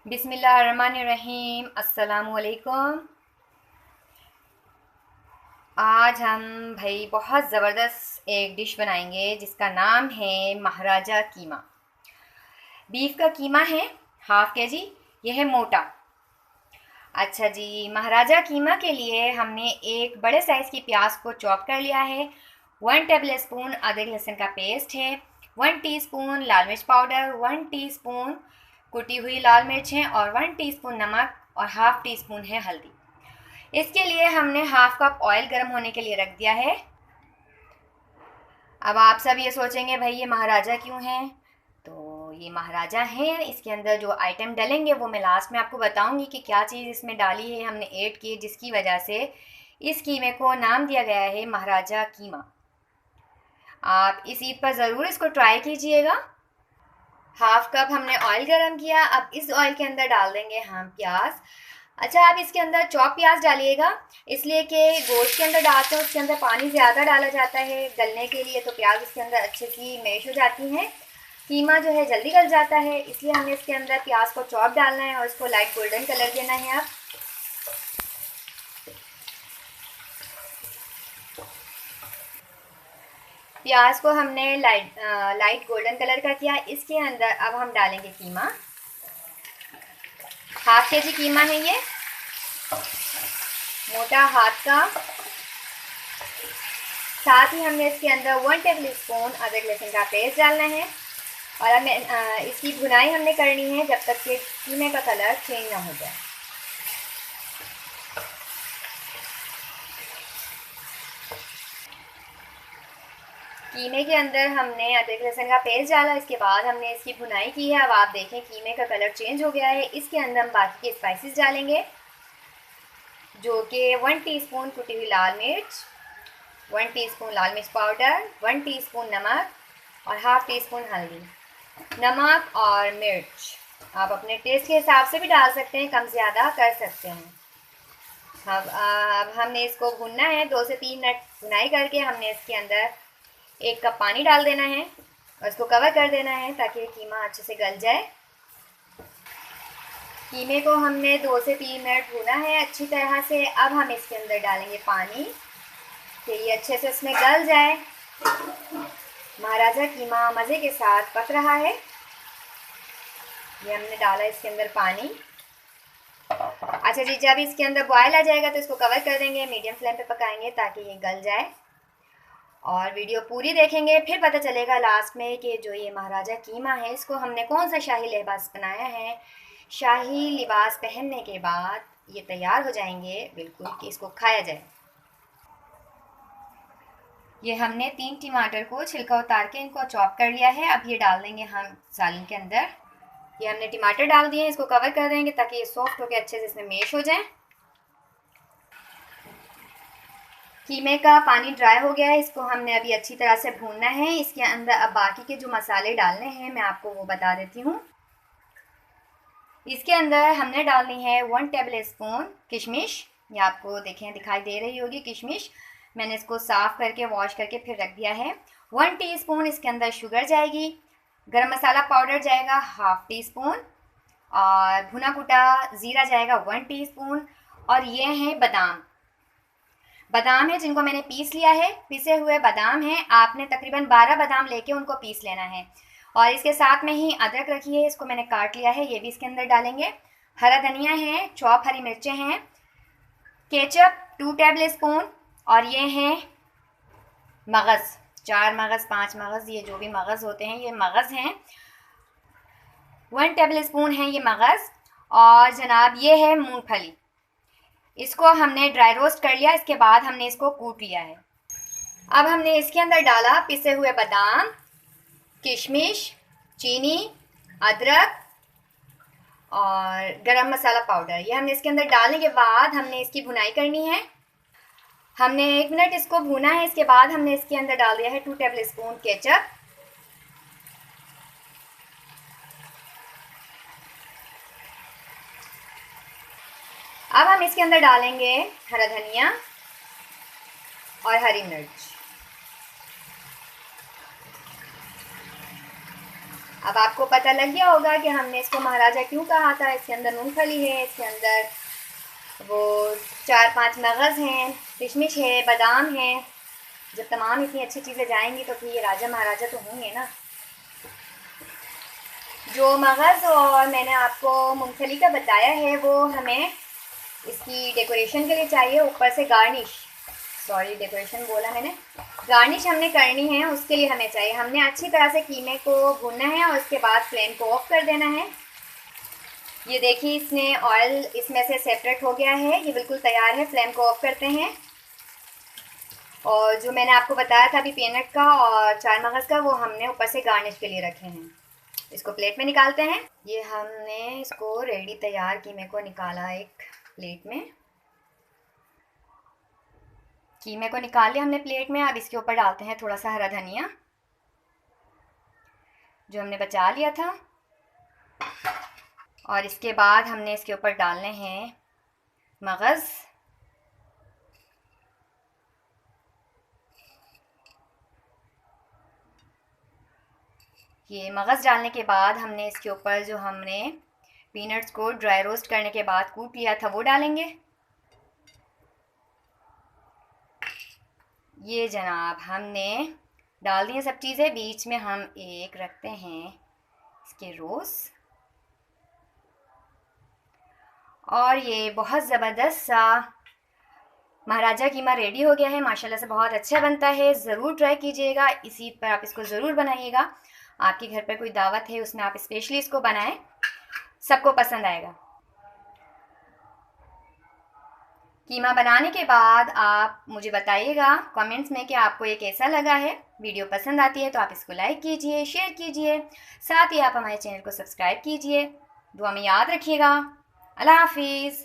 बिस्मिल्लाहिर्रहमानिर्रहीम। अस्सलामुअलैकुम। आज हम भाई बहुत ज़बरदस्त एक डिश बनाएंगे जिसका नाम है महाराजा कीमा। बीफ का कीमा है हाफ़ के जी। यह है मोटा। अच्छा जी, महाराजा कीमा के लिए हमने एक बड़े साइज़ की प्याज को चॉप कर लिया है। 1 टेबल स्पून अदरक लहसुन का पेस्ट है। 1 टीस्पून लाल मिर्च पाउडर, 1 टीस्पून कुटी हुई लाल मिर्च है और 1 टीस्पून नमक और हाफ़ टी स्पून है हल्दी। इसके लिए हमने हाफ़ कप ऑयल गर्म होने के लिए रख दिया है। अब आप सब ये सोचेंगे भाई ये महाराजा क्यों है? तो ये महाराजा हैं, इसके अंदर जो आइटम डलेंगे वो मैं लास्ट में आपको बताऊंगी कि क्या चीज़ इसमें डाली है, हमने ऐड की, जिसकी वजह से इस कीमे को नाम दिया गया है महाराजा कीमा। आप इस ईद पर ज़रूर इसको ट्राई कीजिएगा। हाफ़ कप हमने ऑयल गरम किया। अब इस ऑयल के अंदर डाल देंगे हम प्याज। अच्छा, आप इसके अंदर चॉप प्याज डालिएगा, इसलिए कि गोश्त के अंदर डालते हैं उसके अंदर पानी ज़्यादा डाला जाता है गलने के लिए, तो प्याज उसके अंदर अच्छे से मैश हो जाती हैं। कीमा जो है जल्दी गल जाता है, इसलिए हमें इसके अंदर प्याज को चॉप डालना है और इसको लाइट गोल्डन कलर देना है। आप प्याज को हमने लाइट गोल्डन कलर का किया। इसके अंदर अब हम डालेंगे कीमा। हाफ़ के जी कीमा है ये, मोटा हाथ का। साथ ही हमने इसके अंदर 1 टेबल स्पून अदरक लहसुन का पेस्ट डालना है और हमें इसकी भुनाई हमने करनी है जब तक कि कीमे का कलर चेंज ना हो जाए। कीमे के अंदर हमने अदरक लहसुन का पेस्ट डाला, इसके बाद हमने इसकी भुनाई की है। अब आप देखें कीमे का कलर चेंज हो गया है। इसके अंदर हम बाकी के स्पाइसेस डालेंगे, जो कि 1 टीस्पून कुटी हुई लाल मिर्च, 1 टीस्पून लाल मिर्च पाउडर, 1 टीस्पून नमक और हाफ़ टी स्पून हल्दी। नमक और मिर्च आप अपने टेस्ट के हिसाब से भी डाल सकते हैं, कम ज़्यादा कर सकते हैं। अब हमने इसको भुनना है। 2 से 3 मिनट भुनाई करके हमने इसके अंदर 1 कप पानी डाल देना है और इसको कवर कर देना है ताकि कीमा अच्छे से गल जाए। कीमे को हमने 2 से 3 मिनट भुना है अच्छी तरह से। अब हम इसके अंदर डालेंगे पानी कि ये अच्छे से इसमें गल जाए। महाराजा कीमा मज़े के साथ पक रहा है। ये हमने डाला इसके अंदर पानी। अच्छा जी, जब इसके अंदर बॉयल आ जाएगा तो इसको कवर कर देंगे, मीडियम फ्लेम पे पकाएंगे ताकि ये गल जाए। और वीडियो पूरी देखेंगे फिर पता चलेगा लास्ट में कि जो ये महाराजा कीमा है इसको हमने कौन सा शाही लिबास बनाया है। शाही लिबास पहनने के बाद ये तैयार हो जाएंगे बिल्कुल कि इसको खाया जाए। ये हमने 3 टमाटर को छिलका उतार के इनको चॉप कर लिया है। अब ये डाल देंगे हम सालन के अंदर। ये हमने टमाटर डाल दिए हैं, इसको कवर कर देंगे ताकि ये सॉफ्ट होकर अच्छे से इसमें मैश हो जाए। कीमे का पानी ड्राई हो गया है, इसको हमने अभी अच्छी तरह से भूनना है। इसके अंदर अब बाकी के जो मसाले डालने हैं मैं आपको वो बता देती हूँ। इसके अंदर हमने डालनी है 1 टेबल स्पून किशमिश। ये आपको देखें दिखाई दे रही होगी किशमिश। मैंने इसको साफ़ करके वॉश करके फिर रख दिया है। 1 टीस्पून इसके अंदर शुगर जाएगी। गरम मसाला पाउडर जाएगा हाफ़ टी स्पून और भुना कुटा ज़ीरा जाएगा 1 टीस्पून। और ये हैं बादाम है जिनको मैंने पीस लिया है, पिसे हुए बादाम हैं। आपने तकरीबन 12 बादाम लेके उनको पीस लेना है। और इसके साथ में ही अदरक रखी है, इसको मैंने काट लिया है, ये भी इसके अंदर डालेंगे। हरा धनिया है, चॉप हरी मिर्चें हैं, केचप 2 टेबल स्पून और ये हैं मगज़, 4 मगज़ 5 मगज़, ये जो भी मगज़ होते हैं ये मगज़ हैं। 1 टेबल स्पून है ये मगज़। और जनाब ये है मूंगफली, इसको हमने ड्राई रोस्ट कर लिया। इसके बाद हमने इसको कूट लिया है। अब हमने इसके अंदर डाला पिसे हुए बादाम, किशमिश, चीनी, अदरक और गरम मसाला पाउडर। ये हमने इसके अंदर डालने के बाद हमने इसकी भुनाई करनी है। हमने 1 मिनट इसको भुना है। इसके बाद हमने इसके अंदर डाल दिया है 2 टेबल स्पून केचप। अब हम इसके अंदर डालेंगे हरा धनिया और हरी मिर्च। अब आपको पता लग गया होगा कि हमने इसको महाराजा क्यों कहा था। इसके अंदर मूंगफली है, इसके अंदर वो 4-5 मगज़ हैं, किशमिश है, बादाम है। जब तमाम इतनी अच्छी चीज़ें जाएंगी तो फिर ये राजा महाराजा तो होंगे ना। जो मगज़ और मैंने आपको मूंगफली का बताया है वो हमें इसकी डेकोरेशन के लिए चाहिए। ऊपर से गार्निश, सॉरी डेकोरेशन बोला मैंने, गार्निश हमने करनी है, उसके लिए हमें चाहिए। हमने अच्छी तरह से कीमे को भूनना है और उसके बाद फ्लेम को ऑफ कर देना है। ये देखिए इसने ऑयल इसमें से सेपरेट हो गया है, ये बिल्कुल तैयार है। फ्लेम को ऑफ करते हैं। और जो मैंने आपको बताया था अभी पीनट का और 4 मगज़ का, वो हमने ऊपर से गार्निश के लिए रखे हैं। इसको प्लेट में निकालते हैं। ये हमने इसको रेडी तैयार कीमे को निकाला एक प्लेट में। कीमे को निकाल लिया हमने प्लेट में। अब इसके ऊपर डालते हैं थोड़ा सा हरा धनिया जो हमने बचा लिया था, और इसके बाद हमने इसके ऊपर डालने हैं मगज़। ये मगज़ डालने के बाद हमने इसके ऊपर जो हमने पीनट्स को ड्राई रोस्ट करने के बाद कूट लिया था वो डालेंगे। ये जनाब हमने डाल दिए सब चीज़ें। बीच में हम एक रखते हैं इसके रोज़, और ये बहुत ज़बरदस्त सा महाराजा कीमा रेडी हो गया है। माशाल्लाह से बहुत अच्छा बनता है। ज़रूर ट्राई कीजिएगा, इस ईद पर आप इसको ज़रूर बनाइएगा। आपके घर पर कोई दावत है उसमें आप स्पेशली इसको बनाएं, सबको पसंद आएगा। कीमा बनाने के बाद आप मुझे बताइएगा कमेंट्स में कि आपको ये कैसा लगा है। वीडियो पसंद आती है तो आप इसको लाइक कीजिए, शेयर कीजिए, साथ ही आप हमारे चैनल को सब्सक्राइब कीजिए। दुआ में याद रखिएगा। अल्लाह हाफिज़।